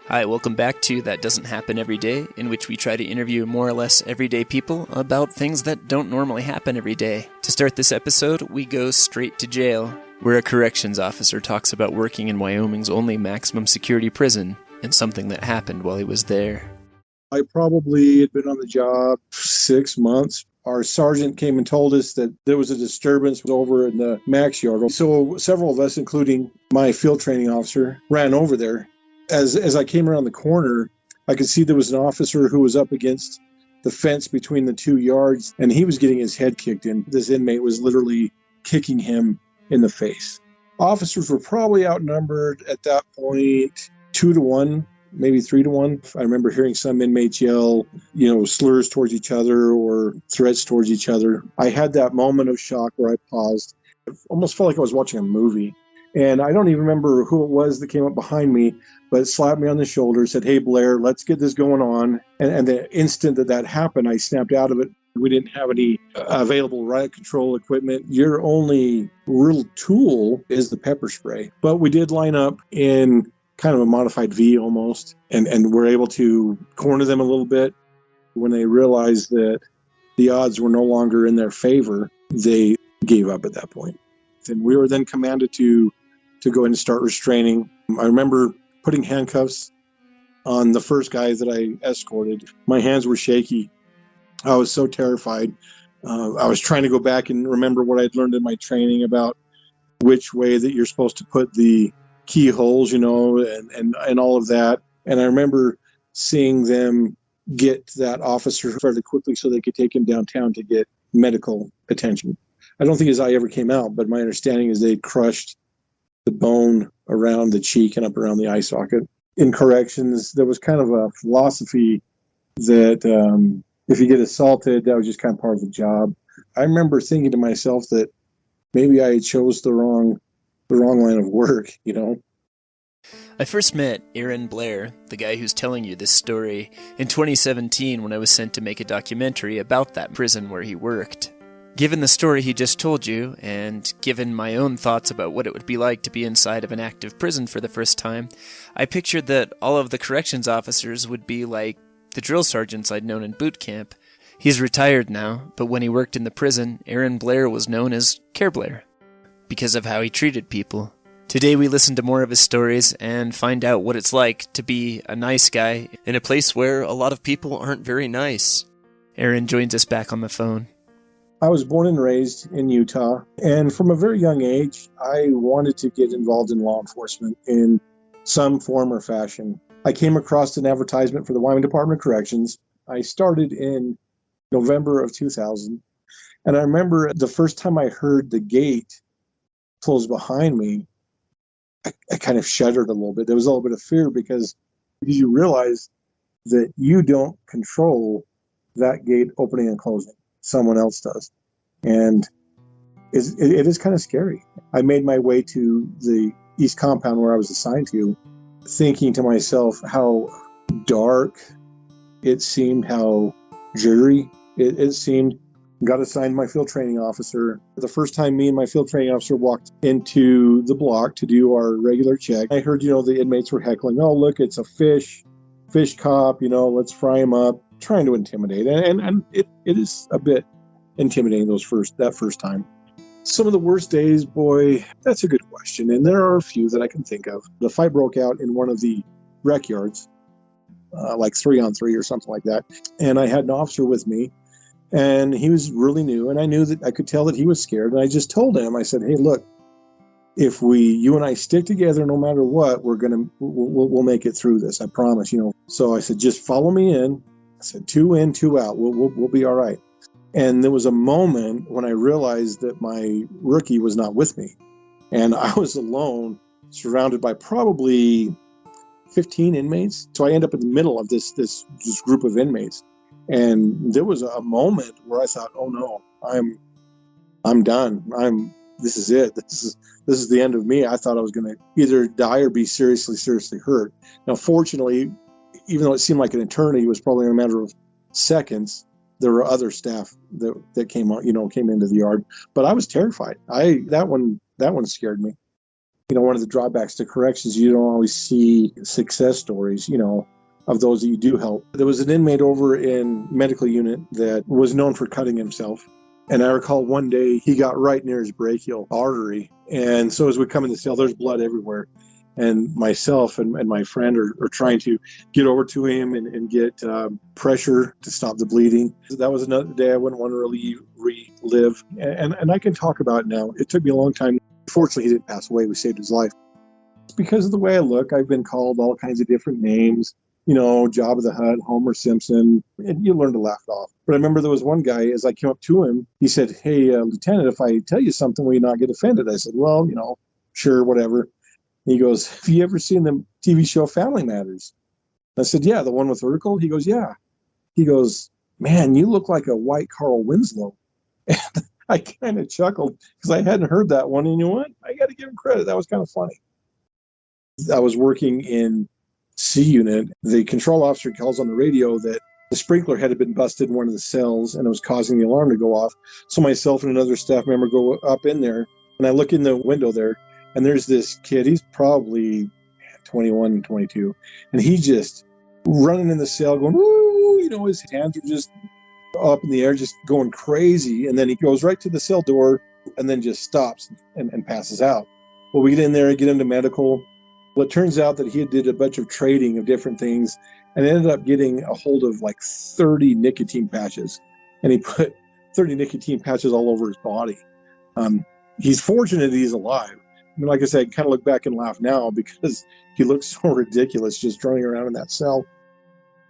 Hi, welcome back to That Doesn't Happen Every Day, in which we try to interview more or less everyday people about things that don't normally happen every day. To start this episode, we go straight to jail, where a corrections officer talks about working in Wyoming's only maximum security prison, and something that happened while he was there. I probably had been on the job 6 months. Our sergeant came and told us that there was a disturbance over in the max yard. So several of us, including my field training officer, ran over there. As I came around the corner, I could see there was an officer who was up against the fence between the 2 yards, and he was getting his head kicked in. This inmate was literally kicking him in the face. Officers were probably outnumbered at that point 2-1. Maybe 3-1. I remember hearing some inmates yell, slurs towards each other or threats towards each other. I had that moment of shock where I paused. It almost felt like I was watching a movie. And I don't even remember who it was that came up behind me, but slapped me on the shoulder, said, "Hey, Blair, let's get this going on." And the instant that happened, I snapped out of it. We didn't have any available riot control equipment. Your only real tool is the pepper spray. But we did line up in kind of a modified V almost, and we're able to corner them a little bit. When they realized that the odds were no longer in their favor, they gave up at that point. And we were then commanded to go in and start restraining. I remember putting handcuffs on the first guy that I escorted. My hands were shaky. I was so terrified. I was trying to go back and remember what I'd learned in my training about which way that you're supposed to put the keyholes, and all of that. And I remember seeing them get that officer fairly quickly so they could take him downtown to get medical attention. I don't think his eye ever came out, but my understanding is they crushed the bone around the cheek and up around the eye socket. In corrections, there was kind of a philosophy that if you get assaulted, that was just kind of part of the job. I remember thinking to myself that maybe I chose the wrong line of work, I first met Aaron Blair, the guy who's telling you this story, in 2017 when I was sent to make a documentary about that prison where he worked. Given the story he just told you, and given my own thoughts about what it would be like to be inside of an active prison for the first time, I pictured that all of the corrections officers would be like the drill sergeants I'd known in boot camp. He's retired now, but when he worked in the prison, Aaron Blair was known as Care Blair, because of how he treated people. Today we listen to more of his stories and find out what it's like to be a nice guy in a place where a lot of people aren't very nice. Aaron joins us back on the phone. I was born and raised in Utah, and from a very young age, I wanted to get involved in law enforcement in some form or fashion. I came across an advertisement for the Wyoming Department of Corrections. I started in November of 2000, and I remember the first time I heard the gate close behind me, I kind of shuddered a little bit. There was a little bit of fear because you realize that you don't control that gate opening and closing. Someone else does. And it is kind of scary. I made my way to the east compound where I was assigned to, thinking to myself how dark it seemed, how dreary it seemed. Got assigned my field training officer. The first time me and my field training officer walked into the block to do our regular check, I heard, the inmates were heckling, "Oh, look, it's a fish cop, let's fry him up," trying to intimidate. And it is a bit intimidating that first time. Some of the worst days, boy, that's a good question. And there are a few that I can think of. The fight broke out in one of the rec yards, like 3-on-3 or something like that. And I had an officer with me. And he was really new, and I knew that I could tell that he was scared. And I just told him, I said, "Hey, look, if you and I stick together, no matter what, we'll make it through this. I promise, So I said, just follow me in. I said, 2 in, 2 out. We'll be all right." And there was a moment when I realized that my rookie was not with me, and I was alone, surrounded by probably 15 inmates. So I end up in the middle of this group of inmates. And there was a moment where I thought, "Oh no, I'm done. This is it. This is the end of me." I thought I was going to either die or be seriously hurt. Now, fortunately, even though it seemed like an eternity, it was probably in a matter of seconds. There were other staff that came out, came into the yard, but I was terrified. That one scared me. One of the drawbacks to corrections, you don't always see success stories, of those that you do help. There was an inmate over in medical unit that was known for cutting himself. And I recall one day he got right near his brachial artery. And so as we come in the cell, there's blood everywhere. And myself and my friend are trying to get over to him and get pressure to stop the bleeding. That was another day I wouldn't want to really relive. And I can talk about it now. It took me a long time. Fortunately, he didn't pass away. We saved his life. Because of the way I look, I've been called all kinds of different names. Job of the Hutt, Homer Simpson, and you learn to laugh it off. But I remember there was one guy, as I came up to him, he said, "Hey, Lieutenant, if I tell you something, will you not get offended?" I said, "Well, sure, whatever." And he goes, "Have you ever seen the TV show Family Matters?" I said, "Yeah, the one with Urkel." He goes, "Yeah." He goes, "Man, you look like a white Carl Winslow." And I kind of chuckled because I hadn't heard that one. And you know what? I got to give him credit. That was kind of funny. I was working in C unit. The control officer calls on the radio that the sprinkler had been busted in one of the cells and it was causing the alarm to go off. So myself and another staff member go up in there, and I look in the window there, and there's this kid. He's probably 21, 22, and he just running in the cell going, woo, his hands are just up in the air, just going crazy. And then he goes right to the cell door and then just stops and passes out. Well, we get in there and get him to medical. Well, it turns out that he did a bunch of trading of different things and ended up getting a hold of like 30 nicotine patches. And he put 30 nicotine patches all over his body. He's fortunate that he's alive. I mean, like I said, I kind of look back and laugh now because he looks so ridiculous just running around in that cell.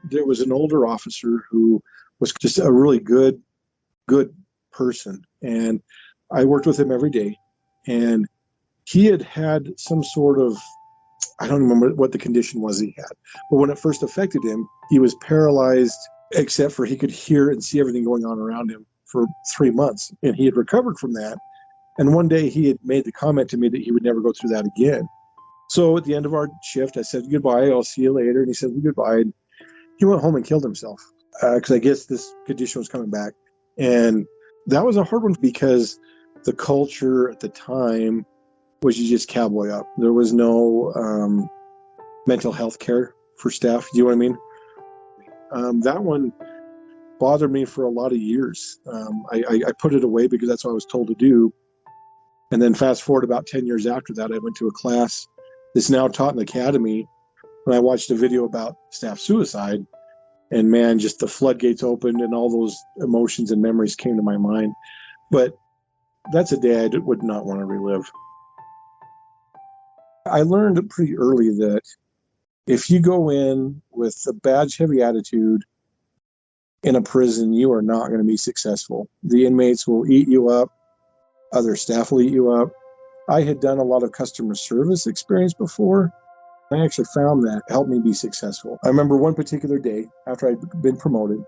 There was an older officer who was just a really good person. And I worked with him every day. And he had some sort of, I don't remember what the condition was he had, but when it first affected him, he was paralyzed, except for he could hear and see everything going on around him for 3 months. And he had recovered from that. And one day he had made the comment to me that he would never go through that again. So at the end of our shift, I said, "Goodbye, I'll see you later." And he said, "Goodbye." And he went home and killed himself because I guess this condition was coming back. And that was a hard one because the culture at the time was you just cowboy up. There was no mental health care for staff. Do you know what I mean? That one bothered me for a lot of years. I put it away because that's what I was told to do. And then fast forward about 10 years after that, I went to a class that's now taught in the academy. And I watched a video about staff suicide. And man, just the floodgates opened and all those emotions and memories came to my mind. But that's a day I would not want to relive. I learned pretty early that if you go in with a badge-heavy attitude in a prison, you are not going to be successful. The inmates will eat you up. Other staff will eat you up. I had done a lot of customer service experience before. I actually found that helped me be successful. I remember one particular day after I'd been promoted,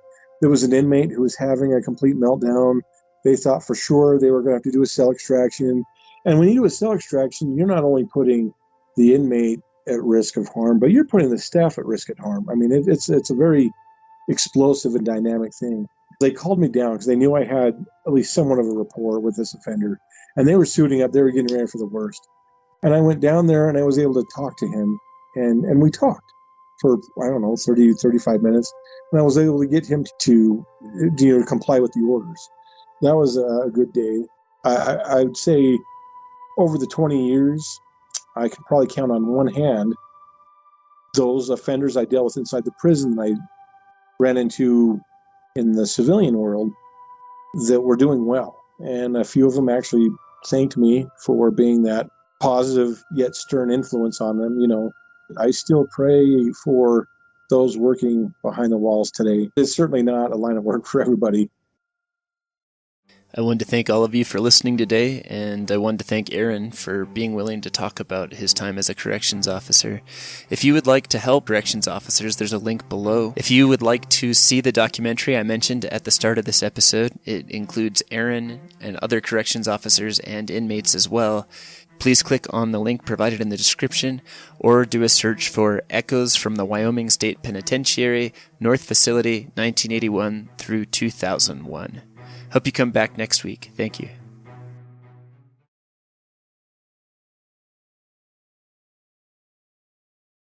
there was an inmate who was having a complete meltdown. They thought for sure they were going to have to do a cell extraction. And when you do a cell extraction, you're not only putting the inmate at risk of harm, but you're putting the staff at risk of harm. I mean, it's a very explosive and dynamic thing. They called me down because they knew I had at least somewhat of a rapport with this offender. And they were suiting up. They were getting ready for the worst. And I went down there and I was able to talk to him. And we talked for, 30, 35 minutes. And I was able to get him to comply with the orders. That was a good day. I would say over the 20 years, I could probably count on one hand those offenders I dealt with inside the prison that I ran into in the civilian world that were doing well. And a few of them actually thanked me for being that positive yet stern influence on them. I still pray for those working behind the walls today. It's certainly not a line of work for everybody. I wanted to thank all of you for listening today, and I wanted to thank Aaron for being willing to talk about his time as a corrections officer. If you would like to help corrections officers, there's a link below. If you would like to see the documentary I mentioned at the start of this episode, it includes Aaron and other corrections officers and inmates as well. Please click on the link provided in the description or do a search for Echoes from the Wyoming State Penitentiary, North Facility, 1981 through 2001. Hope you come back next week. Thank you.